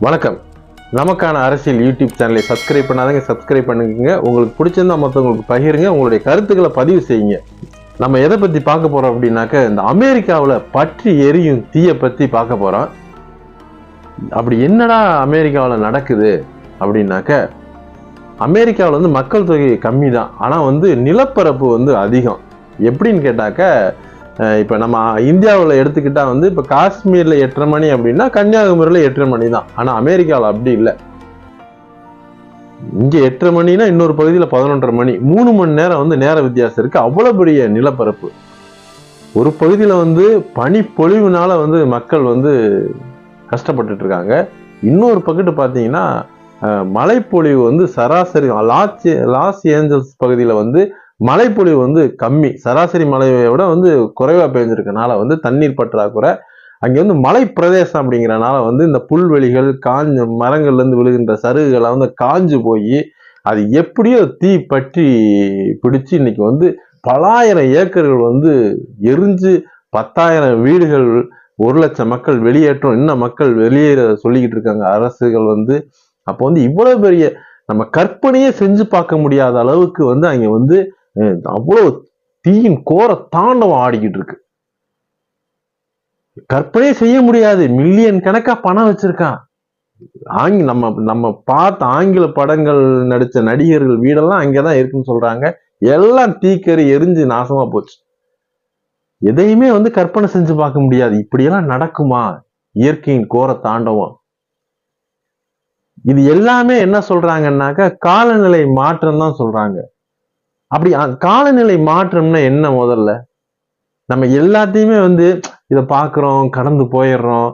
வணக்கம். நமக்கான அரசியல் யூடியூப் சேனலை சப்ஸ்கிரைப் பண்ணாதங்க, சப்ஸ்கிரைப் பண்ணுங்க. உங்களுக்கு பிடிச்சிருந்தா மற்றவங்களுக்கு பகிருங்க, உங்களுடைய கருத்துக்களை பதிவு செய்யுங்க. நம்ம எதை பத்தி பார்க்க போறோம் அப்படின்னாக்க, இந்த அமெரிக்காவில் பற்றி எரியும் தீயை பத்தி பார்க்க போறோம். அப்படி என்னடா அமெரிக்காவில் நடக்குது அப்படின்னாக்க, அமெரிக்காவில் வந்து மக்கள் தொகை கம்மி தான், ஆனால் நிலப்பரப்பு அதிகம். எப்படின்னு கேட்டாக்க, இப்போ நம்ம இந்தியாவில் எடுத்துக்கிட்டா இப்போ காஷ்மீரில் 8:30 மணி அப்படின்னா கன்னியாகுமரியில் 8:30 மணி தான். ஆனால் அமெரிக்காவில் அப்படி இல்லை. இங்கே 8:30 மணினா இன்னொரு பகுதியில் 11:30 மணி. 3 மணி நேரம் நேர வித்தியாசம் இருக்கு. அவ்வளோ பெரிய நிலப்பரப்பு. ஒரு பகுதியில் பனி பொழிவுனால மக்கள் கஷ்டப்பட்டுட்டு இருக்காங்க. இன்னொரு பக்கத்து பார்த்தீங்கன்னா மழைப்பொழிவு சராசரி லாஸ் ஏஞ்சல்ஸ் பகுதியில் மழைப்பொழிவு கம்மி. சராசரி மழையை விட குறைவா பெஞ்சிருக்கனால தண்ணீர் பற்றாக்குறை. அங்கே மலை பிரதேசம் அப்படிங்கிறனால இந்த புல்வெளிகள் காஞ்ச மரங்கள்ல இருந்து விழுகின்ற சருகுகளை காஞ்சு போய் அது எப்படியோ தீ பற்றி பிடிச்சு இன்னைக்கு பலாயிரம் ஏக்கர்கள் எரிஞ்சு 10,000 வீடுகள், 1,00,000 மக்கள் வெளியேற்றம், இன்னும் மக்கள் வெளியேற சொல்லிக்கிட்டு இருக்காங்க அரசுகள். அப்போ இவ்வளவு பெரிய நம்ம கற்பனையே செஞ்சு பார்க்க முடியாத அளவுக்கு அங்க அவ்வளவு தீயின் கோர தாண்டவம் ஆடிக்கிட்டு இருக்கு. கற்பனையே செய்ய முடியாது. மில்லியன் கணக்கா பணம் வச்சிருக்கான். நம்ம பார்த்த ஆங்கில படங்கள் நடிச்ச நடிகர்கள் வீடெல்லாம் அங்கதான் இருக்குன்னு சொல்றாங்க. எல்லாம் தீக்கறி எரிஞ்சு நாசமா போச்சு. எதையுமே கற்பனை செஞ்சு பார்க்க முடியாது. இப்படியெல்லாம் நடக்குமா? இயற்கையின் கோர தாண்டவம். இது எல்லாமே என்ன சொல்றாங்கன்னாக்க காலநிலை மாற்றம் தான் சொல்றாங்க. அப்படி காலநிலை மாற்றம்னா என்ன? முதல்ல நம்ம எல்லாத்தையுமே இதை பார்க்குறோம், கடந்து போயிடுறோம்.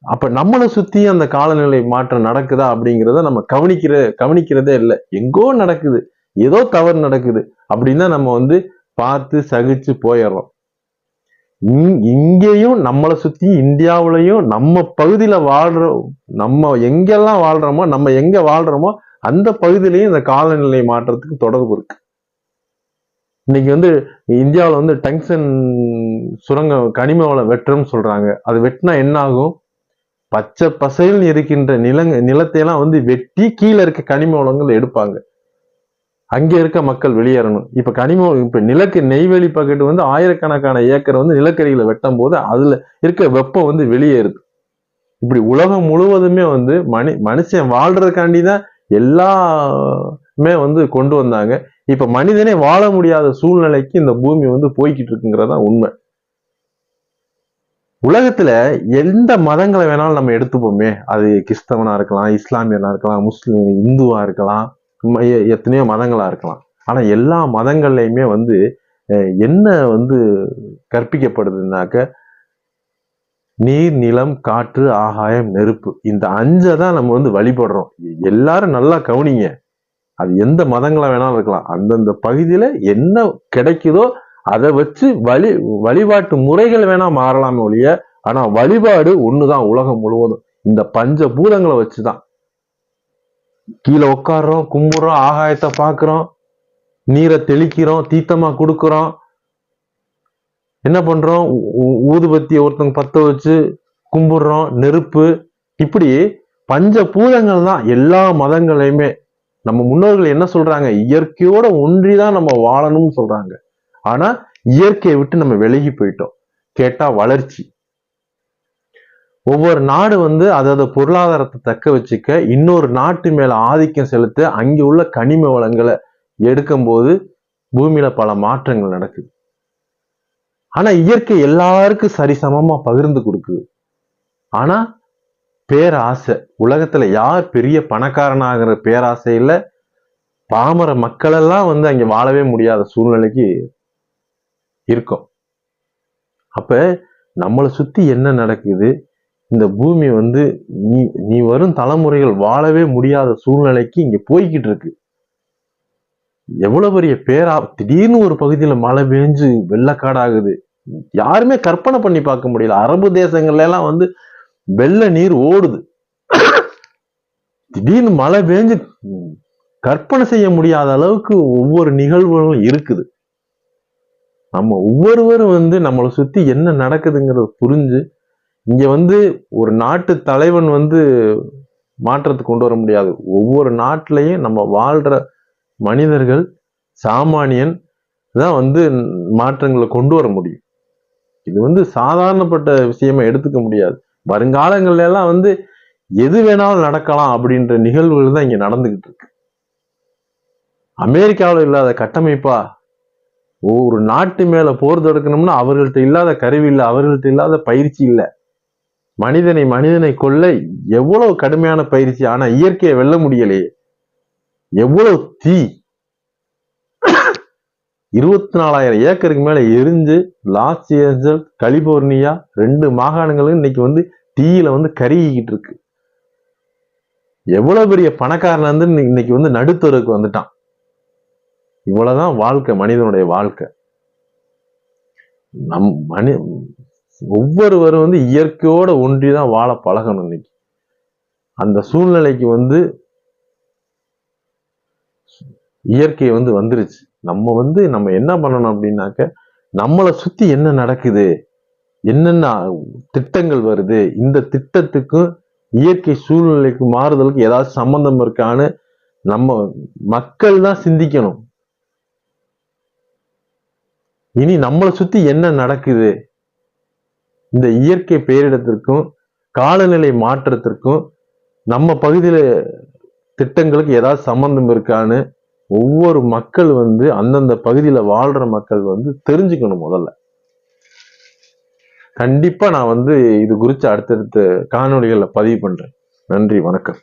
அப்ப நம்மளை சுத்தி அந்த காலநிலை மாற்றம் நடக்குதா அப்படிங்கிறத நம்ம கவனிக்கிறதே இல்லை. எங்கோ நடக்குது, ஏதோ தவறு நடக்குது அப்படின்னா நம்ம பார்த்து சகிச்சு போயிடுறோம். இங்கேயும் நம்மளை சுத்தி இந்தியாவிலையும் நம்ம பகுதியில நம்ம எங்கெல்லாம் வாழ்றோமோ, நம்ம எங்க வாழ்றோமோ அந்த பகுதியிலையும் இந்த காலநிலை மாற்றத்துக்கு தொடர்பு இருக்கு. இன்னைக்கு இந்தியாவில் டங்ஸ்டன் சுரங்க கனிம வளம் வெட்டுறோம்னு சொல்றாங்க. அது வெட்டினா என்ன ஆகும்? பச்சை பசையில் இருக்கின்ற நிலத்தையெல்லாம் வெட்டி கீழே இருக்க கனிம வளங்கள் எடுப்பாங்க. அங்கே இருக்க மக்கள் வெளியேறணும். இப்ப நெய்வேலி பக்கெட்டு ஆயிரக்கணக்கான ஏக்கர் நிலக்கரிகளை வெட்டும் போது அதுல இருக்க வெப்பம் வெளியேறுது. இப்படி உலகம் முழுவதுமே மனுஷன் வாழ்றதுக்காண்டிதான் எல்லாமே கொண்டு வந்தாங்க. இப்ப மனிதனே வாழ முடியாத சூழ்நிலைக்கு இந்த பூமி போய்கிட்டு இருக்குங்கிறதா உண்மை. உலகத்துல எந்த மதங்களை வேணாலும் நம்ம எடுத்துப்போமே, அது கிறிஸ்தவனா இருக்கலாம், இஸ்லாமியனா இருக்கலாம், முஸ்லிம், இந்துவா இருக்கலாம், எத்தனையோ மதங்களா இருக்கலாம். ஆனா எல்லா மதங்கள்லயுமே என்ன கற்பிக்கப்படுதுன்னாக்க, நீர், நிலம், காற்று, ஆகாயம், நெருப்பு, இந்த 5 தான் நம்ம வழிபடுறோம். எல்லாரும் நல்லா கவனிங்க. அது எந்த மதங்களா வேணாலும் இருக்கலாம். அந்தந்த பகுதியில என்ன கிடைக்குதோ அதை வச்சு வழிபாட்டு முறைகள் வேணா மாறலாமே ஒழிய, ஆனா வழிபாடு ஒண்ணுதான் உலகம் முழுவதும். இந்த பஞ்ச பூதங்களை வச்சுதான். கீழே உட்காடுறோம், கும்புறோம், ஆகாயத்தை பார்க்கிறோம், நீரை தெளிக்கிறோம், தீர்த்தமா கொடுக்கிறோம், என்ன பண்றோம், ஊதுபத்தி ஒருத்தங்க பத்த வச்சு கும்பிடுறோம், நெருப்பு. இப்படி பஞ்ச பூதங்கள் தான் எல்லா மதங்களையுமே. நம்ம முன்னோர்கள் என்ன சொல்றாங்க? இயற்கையோட ஒன்றிதான் நம்ம வாழணும்னு சொல்றாங்க. ஆனா இயற்கையை விட்டு நம்ம விலகி போயிட்டோம். கேட்டா வளர்ச்சி. ஒவ்வொரு நாடு அதோட பொருளாதாரத்தை தக்க வச்சுக்க இன்னொரு நாட்டு மேல ஆதிக்கம் செலுத்த அங்கே உள்ள கனிம வளங்களை எடுக்கும் போது பூமியில பல மாற்றங்கள் நடக்குது. ஆனா இயற்கை எல்லாருக்கும் சரிசமமா பகிர்ந்து கொடுக்குது. ஆனா பேராசை. உலகத்துல யார் பெரிய பணக்காரனாகிற பேராசையில பாமர மக்கள் எல்லாம் அங்க வாழவே முடியாத சூழ்நிலைக்கு இருக்கும். அப்ப நம்மளை சுத்தி என்ன நடக்குது? இந்த பூமி நீ வரும் தலைமுறைகள் வாழவே முடியாத சூழ்நிலைக்கு இங்க போய்கிட்டு இருக்கு. எவ்வளவு பெரிய திடீர்னு ஒரு பகுதியில மழை பெஞ்சு வெள்ளக்காடாகுது. யாருமே கற்பனை பண்ணி பார்க்க முடியல. அரபு தேசங்கள்ல எல்லாம் வெள்ள நீர் ஓடுது. திடீர்னு மழை பெஞ்சு கற்பனை செய்ய முடியாத அளவுக்கு ஒவ்வொரு நிகழ்வுகளும் இருக்குது. நம்ம ஒவ்வொருவரும் நம்மளை சுத்தி என்ன நடக்குதுங்கிறத புரிஞ்சு, இங்க ஒரு நாட்டு தலைவன் மாற்றத்தை கொண்டு வர முடியாது. ஒவ்வொரு நாட்டிலையும் நம்ம வாழ்ற மனிதர்கள், சாமானியன் தான் வந்து மாற்றங்களை கொண்டு வர முடியும். இது வந்து சாதாரணப்பட்ட விஷயமா எடுத்துக்க முடியாது. வருங்காலங்கள்ல எல்லாம் வந்து எது வேணாலும் நடக்கலாம் அப்படின்ற நிகழ்வுகள் தான் இங்க நடந்துகிட்டு இருக்கு. அமெரிக்காவில் இல்லாத கட்டமைப்பா ஒரு நாட்டு மேல போர் தொடுக்கணும்னா அவர்கள்ட்ட இல்லாத கருவி இல்லை, அவர்கள்ட்ட இல்லாத பயிற்சி இல்லை. மனிதனை கொல்ல எவ்வளவு கடுமையான பயிற்சி, ஆனா இயற்கையை வெல்ல முடியலையே. எவ்வளவு தீ, 24,000 ஏக்கருக்கு மேல எரிஞ்சு லாஸ் ஏஞ்சல்ஸ், கலிபோர்னியா 2 மாகாணங்களும் இன்னைக்கு வந்து தீயில வந்து கருகிக்கிட்டு இருக்கு. எவ்வளவு பெரிய பணக்காரன் வந்து இன்னைக்கு வந்து நடுத்தருக்கு வந்துட்டான். இவ்வளவுதான் வாழ்க்கை, மனிதனுடைய வாழ்க்கை. ஒவ்வொருவரும் வந்து இயற்கையோட ஒன்றிதான் வாழ பழகணும். இன்னைக்கு அந்த சூழ்நிலைக்கு வந்து இயற்கை வந்து வந்துருச்சு. நம்ம என்ன பண்ணணும் அப்படின்னாக்க, நம்மளை சுத்தி என்ன நடக்குது, என்னென்ன திட்டங்கள் வருது, இந்த திட்டத்துக்கும் இயற்கை சூழ்நிலைக்கு மாறுதலுக்கு ஏதாவது சம்பந்தம் இருக்கான்னு நம்ம மக்கள் தான் சிந்திக்கணும். இனி நம்மளை சுத்தி என்ன நடக்குது, இந்த இயற்கை பேரிடத்திற்கும் காலநிலை மாற்றத்திற்கும் நம்ம பகுதியில திட்டங்களுக்கு ஏதாவது சம்பந்தம் இருக்கான்னு ஒவ்வொரு மக்கள் வந்து அந்தந்த பகுதியில வாழ்ற மக்கள் வந்து தெரிஞ்சுக்கணும். முதல்ல கண்டிப்பா நான் வந்து இது குறித்து அடுத்தடுத்த காணொளிகள்ல பதிவு பண்றேன். நன்றி, வணக்கம்.